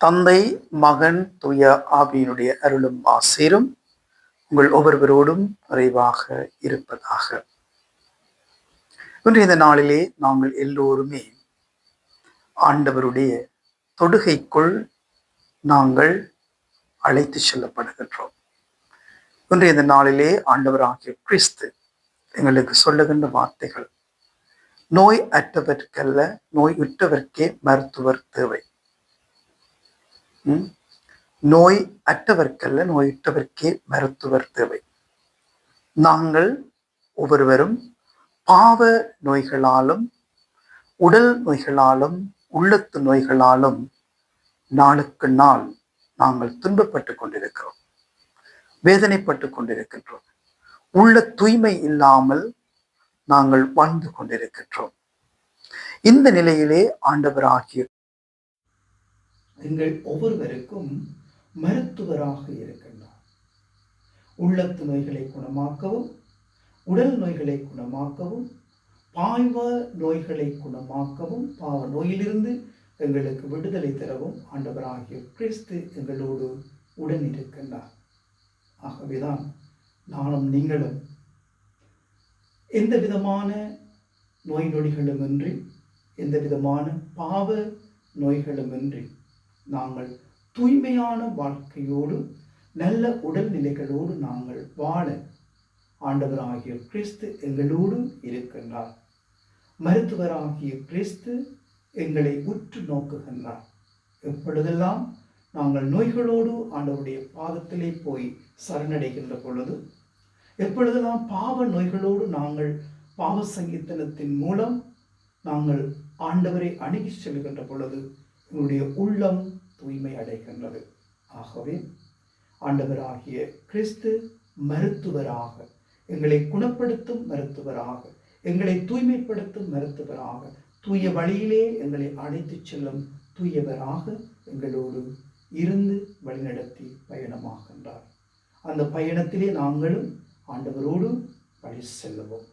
தந்தை, மகன், தூய ஆவியினுடைய அருளும் ஆசீரும் உங்கள் ஒவ்வொருவரோடும் நிறைவாக இருப்பதாக. இன்று இந்த நாளிலே நாங்கள் எல்லோருமே ஆண்டவருடைய தொடுகைக்குள் நாங்கள் அழைத்து செல்லப்படுகின்றோம். இன்று இந்த நாளிலே ஆண்டவராகிய கிறிஸ்து எங்களுக்கு சொல்லுகின்ற வார்த்தைகள், நோய் அற்றவர்க்கல்ல நோய் உற்றவர்க்கே மருத்துவர் தேவை. நோய் அற்றவர்க்கல்ல நோயுற்றவர்க்கே மருத்துவர் தேவை. நாங்கள் ஒவ்வொருவரும் பாவ நோய்களாலும் உடல் நோய்களாலும் உள்ளத்து நோய்களாலும் நாளுக்கு நாள் நாங்கள் துன்பப்பட்டு கொண்டிருக்கிறோம், வேதனைப்பட்டு கொண்டிருக்கின்றோம். உள்ள தூய்மை இல்லாமல் நாங்கள் வாழ்ந்து கொண்டிருக்கின்றோம். இந்த நிலையிலே ஆண்டவராகிய எங்கள் ஒவ்வொருவருக்கும் மருத்துவராக இருக்கின்றார். உள்ளத்து நோய்களை குணமாக்கவும், உடல் நோய்களை குணமாக்கவும், பாவ நோய்களை குணமாக்கவும், பாவ நோயிலிருந்து எங்களுக்கு விடுதலை தரவும் ஆண்டவராகிய கிறிஸ்து எங்களோடு உடன் இருக்கின்றார். ஆகவேதான் நானும் நீங்களும் எந்த விதமான நோய் நொடிகளுமின்றி, எந்த விதமான பாவ நோய்களுமின்றி நாங்கள் தூய்மையான வாழ்க்கையோடு நல்ல உடல்நிலைகளோடு நாங்கள் வாழ ஆண்டவராகிய கிறிஸ்து எங்களோடு இருக்கின்றார். மருத்துவராகிய கிறிஸ்து எங்களை உற்று நோக்குகின்றார். எப்பொழுதெல்லாம் நாங்கள் நோய்களோடு ஆண்டவருடைய பாதத்திலே போய் சரணடைகின்ற பொழுது, எப்பொழுதெல்லாம் பாவ நோய்களோடு நாங்கள் பாவ சங்கீதனத்தின் மூலம் நாங்கள் ஆண்டவரை அணுகி செல்கின்ற பொழுது எங்களுடைய உள்ளம் தூய்மை அடைகின்றது. ஆகவே ஆண்டவராகிய கிறிஸ்து மருத்துவராக, எங்களை குணப்படுத்தும் மருத்துவராக, எங்களை தூய்மைப்படுத்தும் மருத்துவராக, தூய வழியிலே எங்களை அழைத்து செல்லும் தூயவராக எங்களோடு இருந்து வழிநடத்தி பயணமாகின்றார். அந்த பயணத்திலே நாங்களும் ஆண்டவரோடு வழி செல்லுவோம்.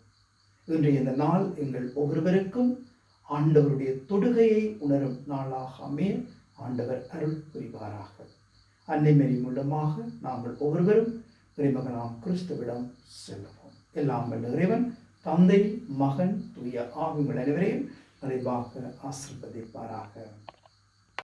இன்றைய இந்த நாள் எங்கள் ஒவ்வொருவருக்கும் ஆண்டவருடைய தொடுகையை உணரும் நாளாக அமைய ஆண்டவர் அருள் புரிவாராக. அன்னை மேரி மூலமாக நாங்கள் ஒவ்வொருவரும் இறைமகனாம் கிறிஸ்துவிடம் செல்லுவோம். எல்லாம் வல்ல இறைவன் தந்தை, மகன், தூய ஆவிகள் அனைவரையும் நிறைவாக ஆசீர்வதிப்பாராக.